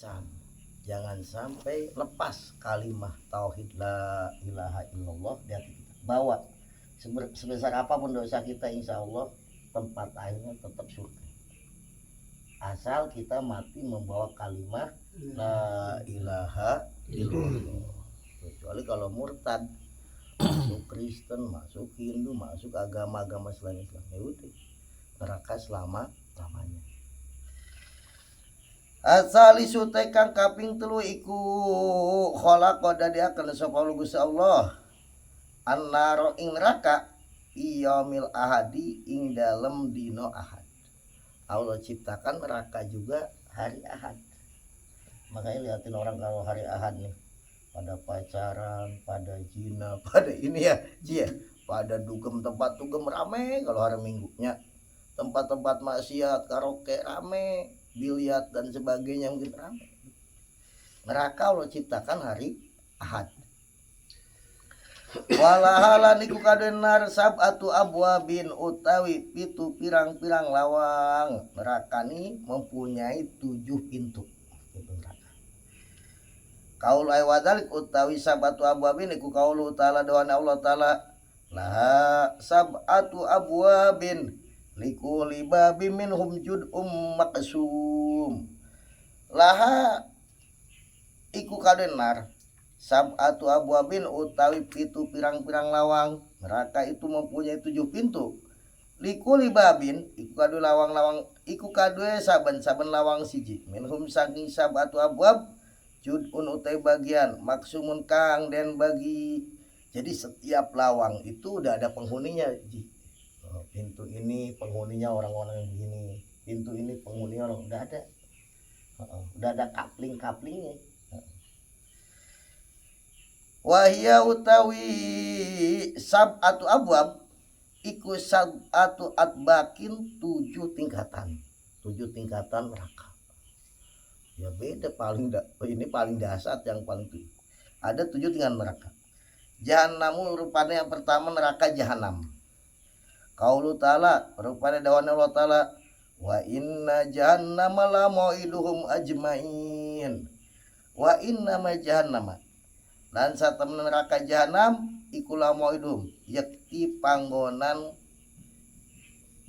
lisan. Jangan sampai lepas kalimah tauhid la ilaha illallah di hati kita. Bawa sebesar apapun dosa kita, insya Allah tempat akhirnya tetap surga. Asal kita mati membawa kalimah la ilaha illallah. Kecuali kalau murtad, masuk Kristen, masuk Hindu, masuk agama-agama selain Islam, ya udah neraka selama-lamanya. Asali sute kang kaping telu iku khalaqa dadiakeun sapa Gusti Allah annaro ing neraka iyamil ahadi ing dalem dino ahad. Allah ciptakan neraka juga hari Ahad. Makanya lihatin orang kalau hari Ahad nih pada pacaran, pada zina, pada ini ya, pada dugem, tempat dugem rame. Kalau hari Minggunya tempat-tempat maksiat, karaoke rame, biliar dan sebagainya mungkin rame. Neraka Allah ciptakan hari Ahad. Walahala niku kadenar sab'atu abwabin utawi pitu pirang-pirang lawang. Neraka ini mempunyai 7 pintu. Kaul ay wadalik utawi sab'atu abwabin iku kaulu ta'ala doana Allah ta'ala laha sab'atu abwabin likuli babim minhum jud'um maqsum. Laha iku kadenar sab'atu abwabin utawi pitu pirang-pirang lawang. Neraka itu mempunyai 7 pintu. Likuli babin iku kadu lawang-lawang iku kadue saben-saben lawang siji. Minhum saking sab'atu abwab jud'un utai bagian maksumun kang den bagi. Jadi setiap lawang itu udah ada penghuninya. Pintu ini penghuninya orang-orang yang begini, pintu ini penghuninya orang, udah ada kapling-kaplingnya. Wahia utawi sab'atu abwab iku sab'atu atbakin 7 tingkatan. 7 tingkatan neraka. Ya beda paling ini paling dasar yang paling tinggi. Ada 7 tingkatan neraka. Jahannamu rupanya yang pertama neraka jahanam. Qaulu ta'ala rupanya dawan Allah ta'ala wa inna jahannama la mau'iduhum ajmain. Wa inna ma jahannama lan satemene neraka jahanam iku la mau'idhum yakti panggonan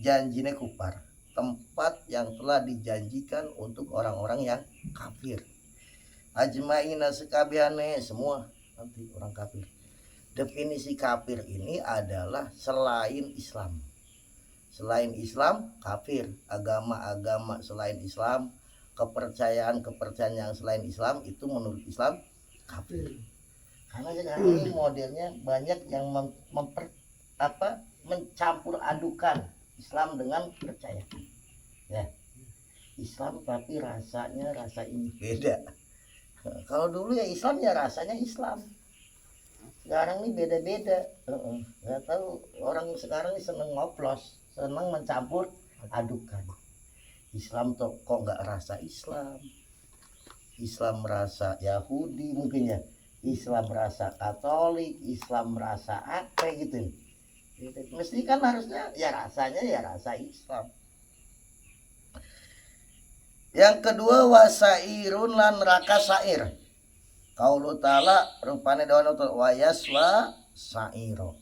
janjine kupar, tempat yang telah dijanjikan untuk orang-orang yang kafir. Ajmaina sekabehane semua nanti orang kafir. Definisi kafir ini adalah selain Islam. Selain Islam kafir, agama-agama selain Islam, kepercayaan yang selain Islam itu menurut Islam kafir. Karena sekarang ini modelnya banyak yang mencampur adukan Islam dengan percaya. Ya. Islam tapi rasanya rasa ini beda. Kalau dulu ya Islam ya rasanya Islam. Sekarang ini beda-beda. Nggak tahu orang sekarang ini seneng ngoplos, seneng mencampur adukan. Islam tuh kok nggak rasa Islam. Islam merasa Yahudi mungkin ya. Islam merasa Katolik, Islam merasa apa gitu. Mesti kan harusnya ya rasanya ya rasa Islam. Yang kedua wasairun lan neraka sair. Qaulu ta'ala rupane dawan wa yasla sairo.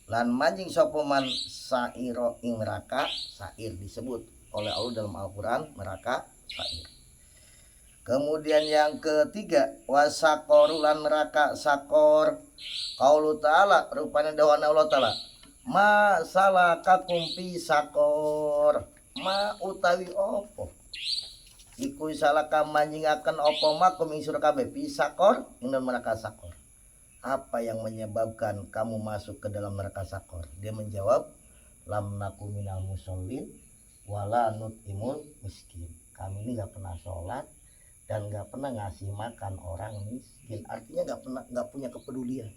Lan manjing sapa man sairo ing neraka sair disebut oleh Allah dalam Al-Qur'an neraka sair. Kemudian yang ketiga wasakoru lan neraka sakor. Qaulu ta'ala rupane dawan Allah ta'ala ma salakakum fi sakor. Ma utawi opo iku salaka manjingaken opo makum ing sira kabeh fi sakor ing neraka sakor. Apa yang menyebabkan kamu masuk ke dalam neraka sakor? Dia menjawab lam naku minal musallin wala nutimul miskin. Kami ini enggak pernah sholat dan nggak pernah ngasih makan orang miskin. Artinya nggak punya kepedulian.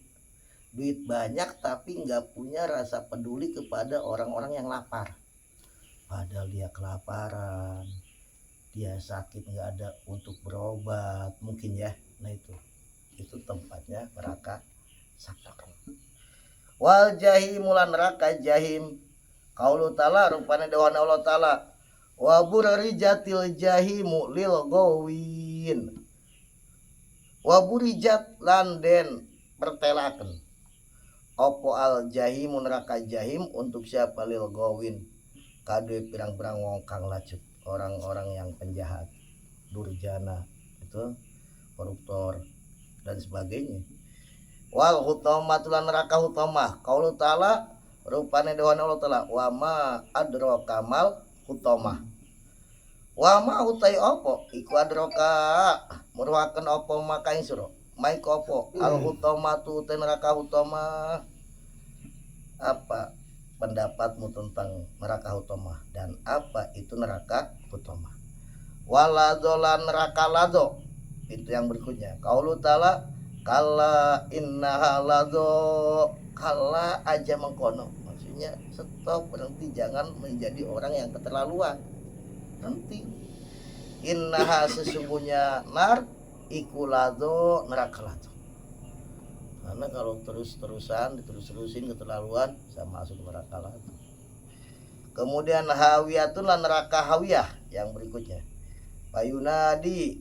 Duit banyak tapi nggak punya rasa peduli kepada orang-orang yang lapar. Padahal dia kelaparan, dia sakit nggak ada untuk berobat mungkin ya. Nah itu tempatnya neraka sakor. Wal jahim mulan neraka jahim. Qaulu ta'ala rupane dawan Allah ta'ala wa burijatil jahimu lil gawin wa burijat lan den pertelaken opo al jahimu neraka jahim untuk siapa lil gawin kadue pirang-pirang wong kang lacut, orang-orang yang penjahat, durjana, itu koruptor dan sebagainya. Wal hutamah tulan neraka hutamah qaulu ta'ala rupane dewan Allah ta'ala wa ma adraka mal hutamah wa ma utai opo iku adraka muruaken opo maka ing sira mai opo al hutamah tu neraka hutamah. Apa pendapatmu tentang neraka hutamah dan apa itu neraka hutamah? Waladolan neraka lado itu yang berikutnya. Qaulu ta'ala kala innaha lado kala aja mengkono. Maksudnya stop, berhenti, jangan menjadi orang yang keterlaluan. Berhenti. Innaha sesungguhnya nar iku lado neraka lado. Karena kalau terus-terusan diterus-terusin keterlaluan bisa masuk neraka lagi. Kemudian hawiyatun lan neraka hawiyah yang berikutnya. Payunadi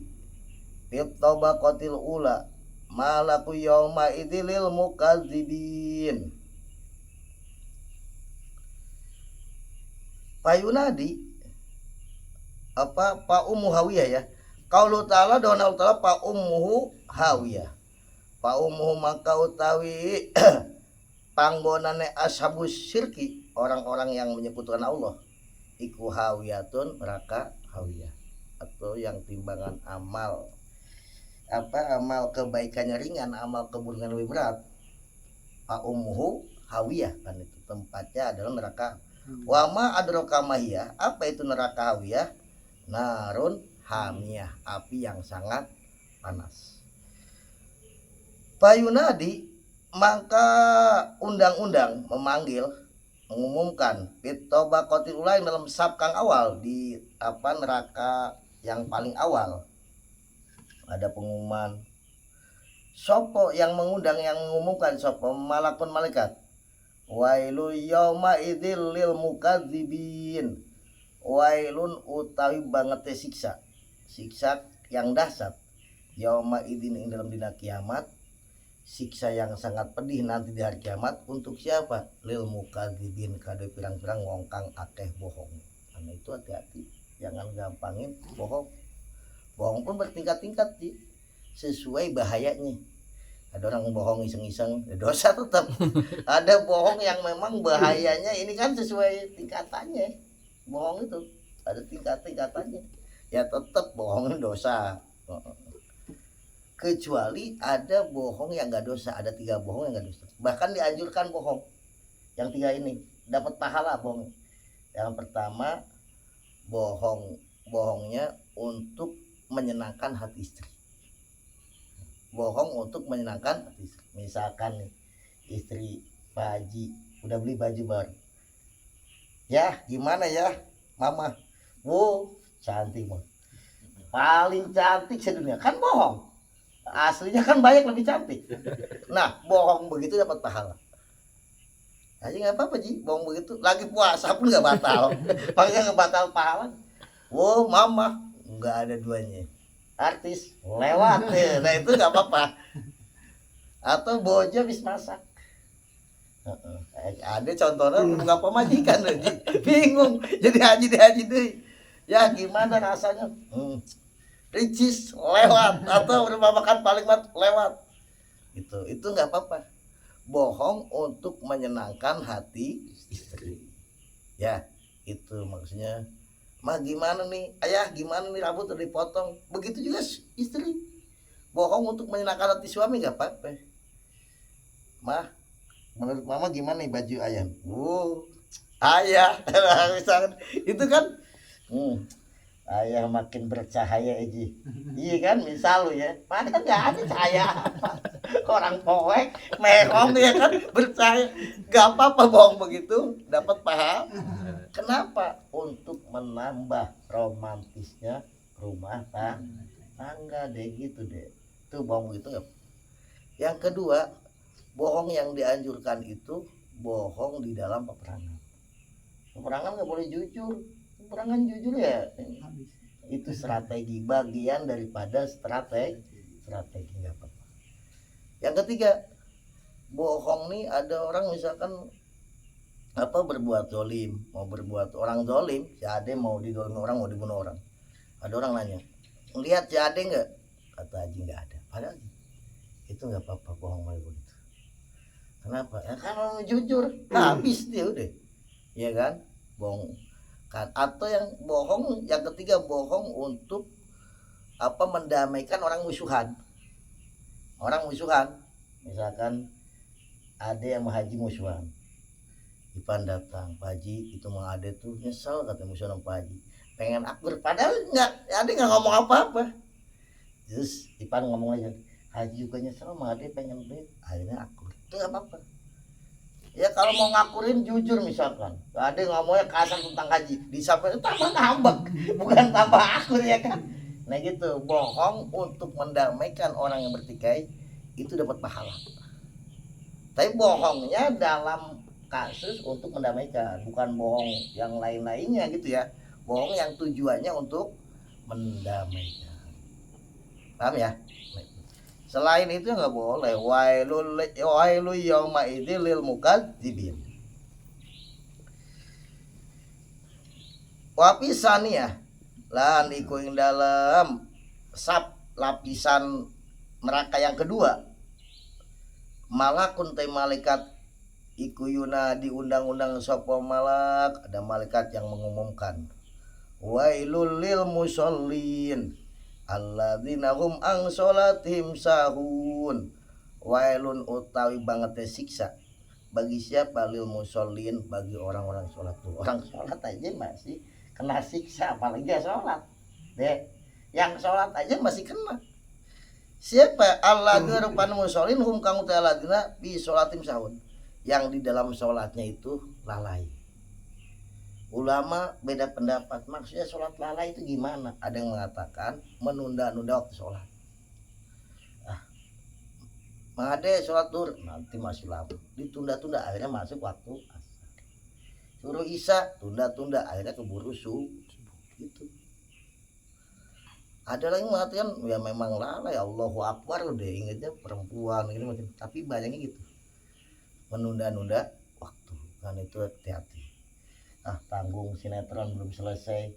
fit tabaqatil ula malaku yauma idzil mukadzibin. Payunadi apa pa ummu hawiyah ya. Qaulu ta'ala doa Allah ta'ala pa ummuhu hawiyah. Pa ummuhu maka utawi panggonane ashabus syirki, orang-orang yang menyekutukan Allah, iku hawiyatun neraka hawiyah, atau yang timbangan amal amal kebaikannya ringan, amal keburukan lebih berat. Pa ummuhu hawiyah, kan itu tempatnya adalah neraka. Wa ma adraka mahiyah, apa itu neraka hawiyah? Narun hamiyah, api yang sangat panas. Payunadi maka undang-undang memanggil mengumumkan pitoba kotil ulain dalam sab kang awal di neraka yang paling awal ada pengumuman sopo yang mengundang yang mengumumkan sopo malakun malaikat wailu yauma idzil lil mukadzibin wailun utawi banget siksa yang dahsyat yauma idzin ing dalam dina kiamat, siksa yang sangat pedih nanti di hari kiamat untuk siapa? Lil mukadzibin kade pirang-pirang wong kang akeh bohong. Karena itu hati-hati, jangan gampangin bohong. Bohong pun bertingkat-tingkat sih, sesuai bahayanya. Ada orang bohong iseng-iseng, dosa tetap. Ada bohong yang memang bahayanya ini kan sesuai tingkatannya. Bohong itu ada tingkat-tingkatannya. Ya tetap bohong dosa. Kecuali ada bohong yang gak dosa, ada 3 bohong yang gak dosa. Bahkan dianjurkan bohong. Yang 3 ini dapat pahala bohong. Yang pertama bohongnya untuk menyenangkan hati istri. Bohong untuk menyenangkan hati istri. Misalkan nih, istri Pak Haji udah beli baju baru. Ya gimana ya mama? Wow cantik mah. Paling cantik sedunia, kan bohong. Aslinya kan banyak lebih cantik. Nah bohong begitu dapat pahala. Aja nggak apa-apa Ji, bohong begitu. Lagi puasa pun nggak batal. Pakai nggak batal pahala. Wow mama nggak ada duanya. Artis lewat ya. Nah itu nggak apa-apa. Atau bojo habis masak. Ada contohnya nggak pemajikan lagi. Bingung jadi haji deh. Ya gimana rasanya? Ricis lewat atau rumah makan paling lewat itu nggak apa-apa. Bohong untuk menyenangkan hati istri ya, itu maksudnya. Mah gimana nih ayah, gimana nih rambut udah dipotong, begitu juga istri bohong untuk menyenangkan hati suami nggak apa-apa. Mah menurut mama gimana nih baju ayah? Ayah misalkan itu kan ayah makin bercahaya aja. Iya kan misal lu ya, padahal nggak ada cahaya orang poek merong ya kan bercahaya. Gak apa-apa bohong begitu dapat pahala. Kenapa? Untuk menambah romantisnya rumah tangga deh, gitu deh. Itu bohong gitu ya. Yang kedua, bohong yang dianjurkan itu bohong di dalam peperangan. Peperangan nggak boleh jujur. perangan jujur ya itu strategi, bagian daripada strategi nggak apa-apa. Yang ketiga, bohong nih, ada orang misalkan berbuat zolim, mau berbuat orang zolim, si Ade mau didolim orang, mau dibunuh orang, ada orang nanya, lihat si Ade nggak? Kata Haji nggak ada. Padahal itu nggak apa-apa bohong begitu. Kenapa? Ya kan orang jujur, habis dia udah, ya kan, bohong kan. Atau yang bohong, yang ketiga bohong untuk mendamaikan orang musuhan. Misalkan ada yang mau haji musuhan, Ipan datang, Pak Haji itu mau ada tuh nyesel kata musuhan Pak Haji, pengen akur, padahal ada nggak ngomong apa-apa. Terus Ipan ngomong aja, Haji juga nyesel sama Ade pengen duit, akhirnya akur, itu nggak apa-apa. Ya kalau mau ngakurin jujur, misalkan Ade ngomongnya kasar tentang Haji, disampaikan tambah ngambek, bukan tambah akur, ya kan. Nah gitu, bohong untuk mendamaikan orang yang bertikai itu dapat pahala. Tapi bohongnya dalam kasus untuk mendamaikan, bukan bohong yang lain-lainnya gitu ya. Bohong yang tujuannya untuk mendamaikan. Paham ya? Selain itu nggak boleh. Wailul yauma idzil lil mukadzibin. Wapisania lan iku ing dalam lapisan neraka yang kedua, malakun te malaikat iku yuna diundang-undang sapa malak, ada malaikat yang mengumumkan, wailul lil musallin alladzina hum an sholatihim sahun. Wailun utawi banget siksa bagi siapa? Lil musallin, bagi orang-orang sholat tuh. Orang sholat aja masih kena siksa, apalagi dia sholat deh. Yang sholat aja masih kena. Siapa? Alladzina rupana musallin hum kang utaladina bi sholatim sahun, yang di dalam sholatnya itu lalai. Ulama beda pendapat, maksudnya sholat lalai itu gimana? Ada yang mengatakan menunda-nunda waktu sholat. Mengade sholat duhur nanti masih lama, ditunda-tunda akhirnya masuk waktu asar. Suruh isya tunda-tunda akhirnya keburu subuh gitu. Ada lagi mengatakan ya memang lalai, Allahu Akbar udah ingetnya perempuan gitu macam, tapi banyaknya gitu menunda-nunda waktu kan, itu hati-hati. Tanggung sinetron belum selesai,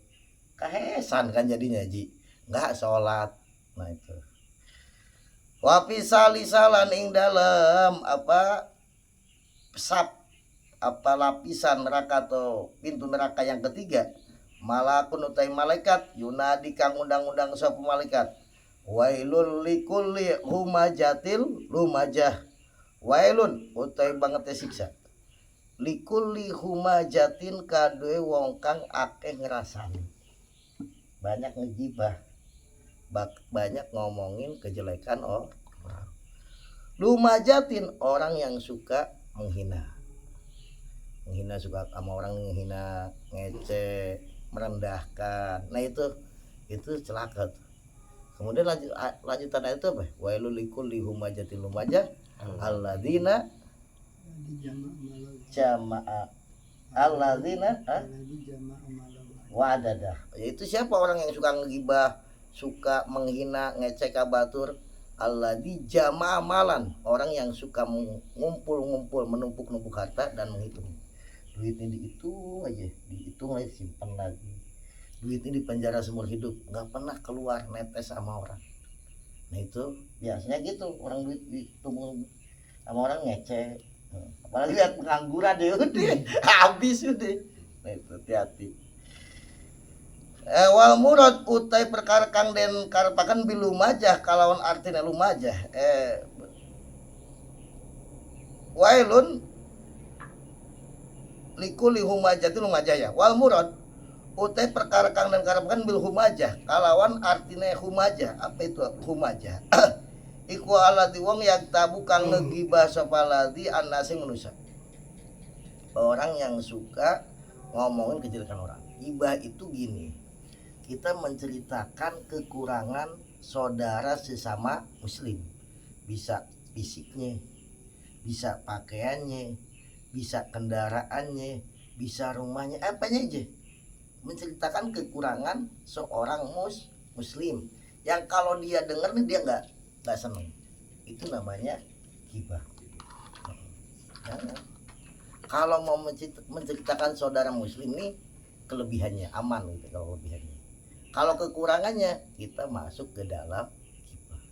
kehesan kan jadinya Ji, nggak sholat. Nah itu wapisalisalan ing dalam lapisan neraka atau pintu neraka yang ketiga, malakun utai malaikat yunadi kang undang-undang sapa malaikat, wailul likulli humajatil lumajah. Wailun utai banget siksa likulli humajatin kadue wong kang akeh ngerasani, banyak ngegibah, banyak ngomongin kejelekan orang. Lumajatin orang yang suka menghina suka sama orang, menghina, ngece, merendahkan. Nah itu celaka. Kemudian lanjutan itu apa? Wailul likulli humajatin lumajah alladzina jama'a wadadah. Yaitu siapa orang yang suka ngegibah, suka menghina, ngecek kabatur, alladzi jama'a malan, orang yang suka ngumpul-ngumpul, menumpuk-numpuk harta dan menghitung. Duitnya dihitung aja, dihitung lagi, simpan lagi. Duit ini dipenjara seumur hidup, nggak pernah keluar, netes sama orang. Nah itu biasanya gitu, orang duit dihitung sama orang ngecek. Apalagi lihat pengangguran deh, udah habis udah. Nah itu hati-hati. Wal murad utai perkara kang den karepaken bilumajah kalawan artina lumajah. Wailun likuli humajati lumajah ya. Wal murad utai perkara kang den karepaken bil humajah kalawan artina humajah. Apa itu humajah? Iku alati wong yang tabu kang ngegibah sapa ladi anase manusia. Orang yang suka ngomongin kejelekan orang. Gibah itu gini, kita menceritakan kekurangan saudara sesama muslim, bisa fisiknya, bisa pakaiannya, bisa kendaraannya, bisa rumahnya, apanya aja. menceritakan kekurangan seorang muslim yang kalau dia dengar nih dia nggak seneng. Itu namanya ghibah. Kalau mau menceritakan saudara muslim nih kelebihannya aman gitu. Kalau kelebihannya, kalau kekurangannya kita masuk ke dalam ghibah.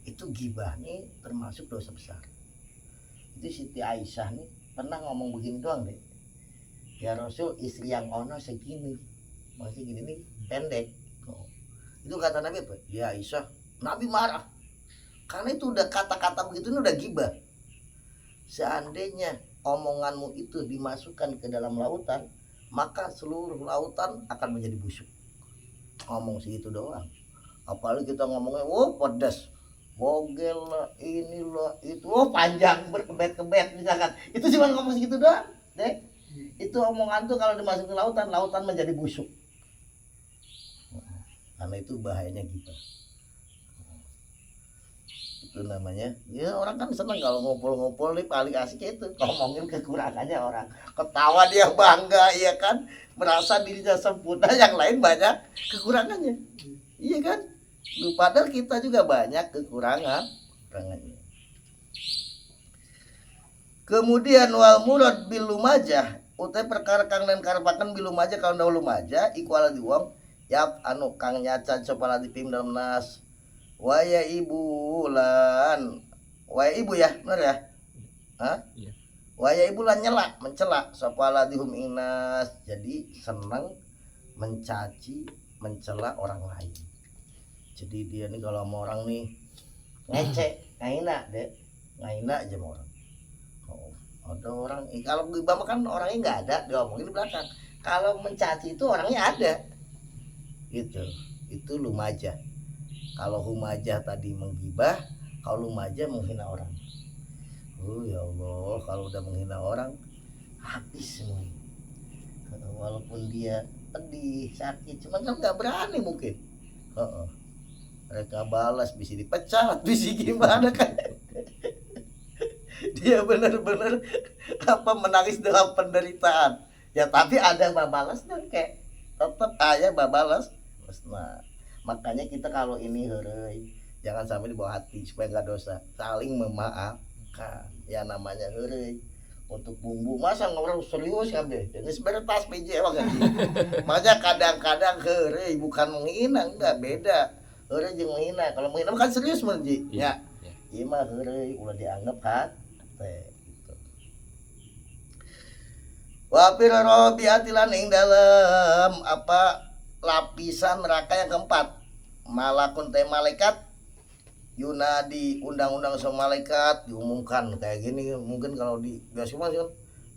Itu ghibah nih termasuk dosa besar. Itu Siti Aisyah nih pernah ngomong begini doang deh, ya Rasul, istri yang ono segini masih gini nih pendek. Itu kata Nabi apa? Ya Aisyah, Nabi marah karena itu udah kata-kata begitu ini udah ghibah. Seandainya omonganmu itu dimasukkan ke dalam lautan, maka seluruh lautan akan menjadi busuk. Ngomong segitu doang. Apalagi kita ngomongnya, oh pedas, bogel lah, inilah, itu, oh panjang berkebet-kebet misalkan. Itu cuma ngomong segitu doang, deh. Itu omongan tuh kalau dimasukin lautan, lautan menjadi busuk. Karena itu bahayanya kita. Itu namanya, ya orang kan seneng kalau ngumpul-ngumpul nih, paling asik itu ngomongin kekurangannya orang, ketawa dia bangga, iya kan, merasa dirinya sempurna, yang lain banyak kekurangannya, iya kan. Padahal kita juga banyak kekurangannya. Kemudian wal murad bil lumajah utai perkara kang dan karepaken bil lumajah kalau dah lumajah iku ala di wong yap anu kang nyacan sapa pim dalam nas waya ibu lan waya ibu ya benar ya, hah? Iya. Waya ibu lan nyela mencela sapa ladihum inas, jadi senang mencaci mencela orang lain. Jadi dia nih kalau sama orang nih ngecek ngaina deh, ngaina aja sama orang. Oh, ada orang kalau ghibah kan orangnya nggak ada diomongin di belakang. Kalau mencaci itu orangnya ada gitu. Itu lumajah. Kalau humajah tadi menggibah, kalau lumajah menghina orang. Oh ya Allah, kalau udah menghina orang habis semua. Walaupun dia pedih, sakit, cuman kan nggak berani mungkin. Mereka balas, bisa dipecat, bisa gimana kan? Dia benar-benar apa menangis dalam penderitaan. Ya tapi ada babalas dan kayak tetap aja babalas. Nah, makanya kita kalau ini heureuy jangan sampai dibawa hati supaya nggak dosa, saling memaafkan. Ya namanya heureuy untuk bumbu masa orang serius ya be, ini sebenarnya tas PJ kan. Makanya kadang-kadang heureuy bukan menghina, enggak beda. Heureuy jeung menghina, kalau menghina kan serius menji. Ya. Ieu mah heureuy ulah dianggap hate gitu. Wa firrobiati lan ing dalam apa lapisan neraka yang keempat, malakun teh malaikat yunadi undang-undang sama malaikat diumumkan kayak gini. Mungkin kalau di biasa kan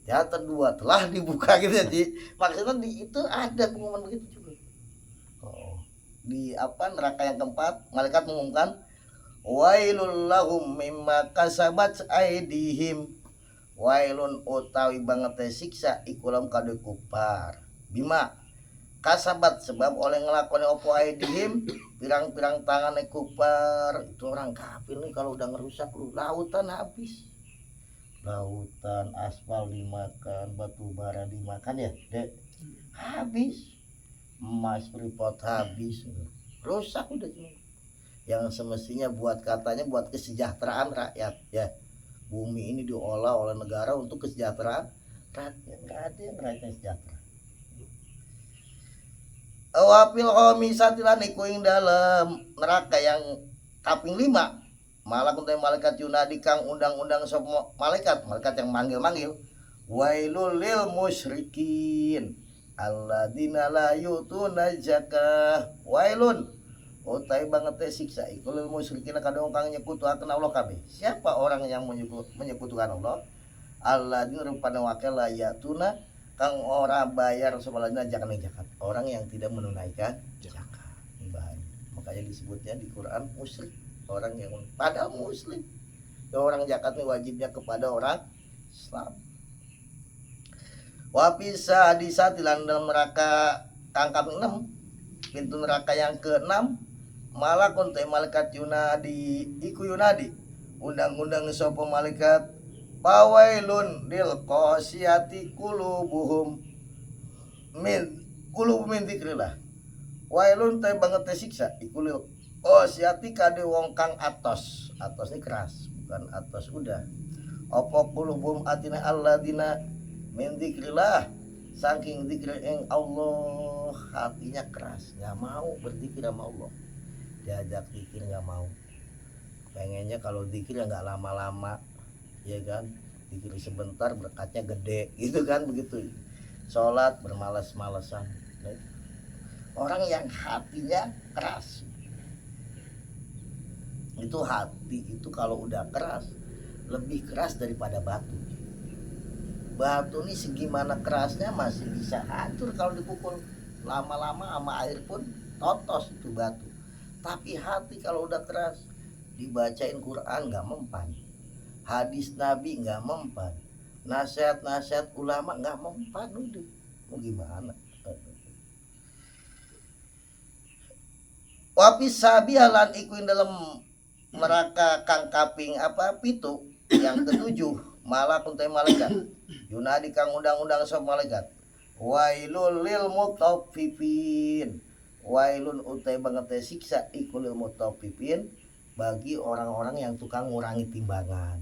teater dua telah dibuka gitu jadi maksudnya di itu ada pengumuman begitu juga. Di apa neraka yang keempat malaikat mengumumkan wailul lahum mimma kasabat aidihim, wailun utawi banget siksa ikulam kade kupar bima kasabat sebab oleh ngelakuin opo aidihim pirang-pirang tangan kupar. Itu orang kafir nih kalau udah ngerusak lu lautan habis, lautan aspal dimakan, batu bara dimakan ya dek habis, emas freeport habis, rusak udah. Yang semestinya buat katanya buat kesejahteraan rakyat ya, bumi ini diolah oleh negara untuk kesejahteraan rakyat, nggak ada yang rakyatnya sejahtera. Awapil khomisatilan iku ing dalam neraka yang kaping 5 malah kuntai malaikat yunadi kang undang-undang sop malaikat yang manggil-manggil wailul lil musyrikin alladzina la yutuna zakah, wailun utai banget teh siksa iku lil musyrikin kadang kang nyekutuakeun Allah kabeh. Siapa orang yang menyekutukan Allah? Alladzina rupana wakil la yatuna kang ora bayar sebalanya zakat, orang yang tidak menunaikan zakat. Ini bahaya. Makanya disebutnya di Quran musyrik, orang yang padahal muslim. Ya, orang zakat ini wajibnya kepada orang Islam. Wa bisa disatilan dalam neraka kangkap 6, pintu neraka yang ke-6 malah konte malaikat yunadi iku yunadi undang-undang sapa malaikat pawailun lil qasiyati qulubuhum min Kulu min dzikrillah. Wailun teh banget teh siksa ikulil. Oh siati kade wong kang atos. Atos ini keras, bukan atos udah. Apa qulubum atina alladzina min dzikrillah. Saking zikir ing Allah hatinya keras, nggak mau berzikir sama Allah. Diajak zikir nggak mau. Pengennya kalau zikir ya nggak lama-lama, ya kan? Zikir sebentar berkatnya gede, gitu kan begitu. Sholat bermalas-malasan. Orang yang hatinya keras, itu hati itu kalau udah keras lebih keras daripada batu. Batu ini segimana kerasnya masih bisa hancur kalau dipukul, lama-lama sama air pun totos itu batu. Tapi hati kalau udah keras, dibacain Quran nggak mempan, hadis Nabi nggak mempan, nasihat-nasihat ulama nggak mempan, udah mau gimana. Wapi sabihalan ikuin dalam neraka kang kaping apa pitu yang ketujuh malah kuntai malaikat yunadi kang undang-undang sok malaikat wailul lil mutaffifin. Wailun utai banget teh siksa ikulil mutaffifin bagi orang-orang yang tukang ngurangi timbangan.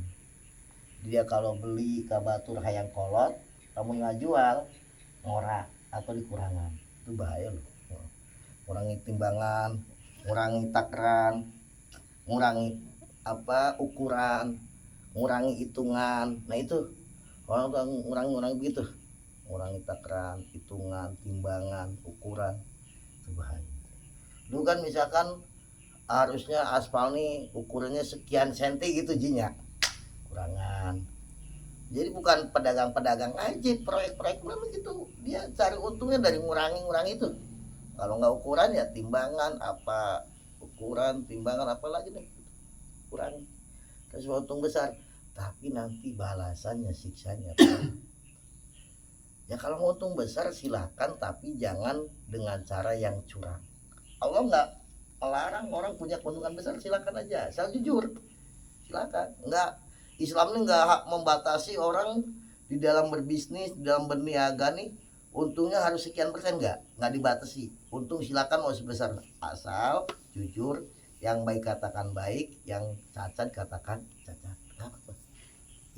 Dia kalau beli ke batur hayang kolot, kamu ngajual ngorak atau dikurangan, itu bahaya loh. Ngurangi timbangan, ngurangi takaran, ngurangi ukuran, ngurangi hitungan. Nah itu orang tuh ngurangi begitu, ngurangi takaran, hitungan, timbangan, ukuran, itu bahaya. Dulu kan misalkan harusnya aspal nih ukurannya sekian senti gitu jinya, kurangan. Jadi bukan pedagang-pedagang aja, proyek-proyek mana gitu, dia cari untungnya dari ngurangi itu. Kalau nggak ukuran ya timbangan, apa ukuran timbangan apa lagi nih, kurangi. Terus untung besar, tapi nanti balasannya siksanya. Ya kalau mau untung besar silakan, tapi jangan dengan cara yang curang. Allah nggak melarang orang punya keuntungan besar, silakan aja, asal jujur, silakan. Nggak, Islam ini nggak membatasi orang di dalam berbisnis, di dalam berniaga nih untungnya harus sekian persen, nggak dibatasi. Untung silakan mau sebesar, asal jujur, yang baik katakan baik, yang cacat katakan cacat. Apa?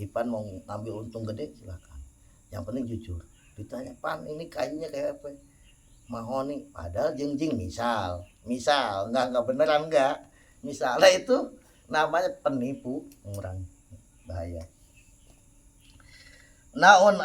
Ipan mau ngambil untung gede silakan, yang penting jujur. Ditanya, Pan ini kayunya kayak apa? Mahoni, padahal jeng misal nggak beneran, nggak, misalnya itu namanya penipu, orang bahaya. Naon